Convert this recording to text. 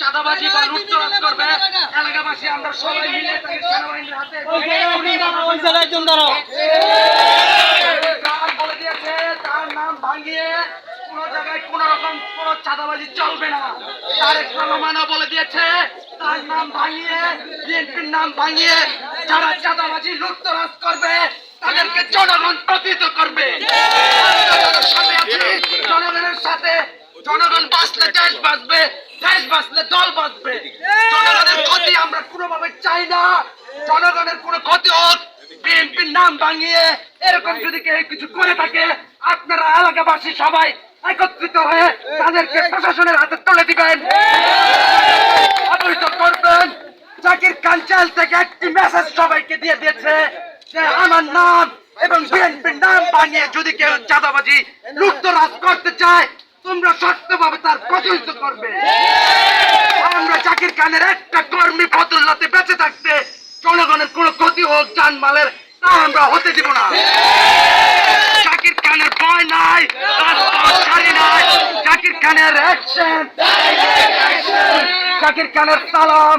চাঁদাবাজি বা লুটতরাজ করবে এলাকাবাসী আমরা সবাই মিলে সেনাবাহিনীর হাতে বলে দিয়েছে তার নাম ভাঙিয়ে কোন জায়গায় কোন রকম কোন চাঁদাবাজি চলবে না। তারেক রহমান বলে দিয়েছে তার নাম ভাঙিয়ে বিএনপির নাম ভাঙিয়ে যারা চাঁদাবাজি লুটতরাজ করবে তাদেরকে জনগণ প্রতিহত করবে। জনগণের সাথে জনগণ বাঁচলে দেশ বাঁচবে, দেশ বাঁচলে দল বাঁচবে। জনগণের ক্ষতি আমরা কোনোভাবে চাই না, জনগণের কোনো ক্ষতি হোক। বিএনপির নাম ভাঙিয়ে এরকম যদি কেউ কিছু করে থাকে আপনারা এলাকাবাসী সবাই একত্রিত হয়ে তাদেরকে প্রশাসনের হাতে তুলে দিবেন, অবহিত করবেন। জাকির খান জেল থেকে একটি মেসেজ সবাইকে দিয়ে দিয়েছে যে আমার নাম এবং বিএনপির নাম ভাঙিয়ে যদি কেউ চাঁদাবাজি লুটতরাজ করতে চায় তোমরা শক্তভাবে তার প্রতিহত করবে। আমরা জাকির খানের একটা কর্মী ফতুল্লাতে বেঁচে থাকতে জনগণের কোনো ক্ষতি হোক জানমালের তা আমরা হতে দিব না। জাকির খানের ভয় নাই, ছাড়ি নাই। জাকির খানের অ্যাকশন, জাকির খানের সালাম।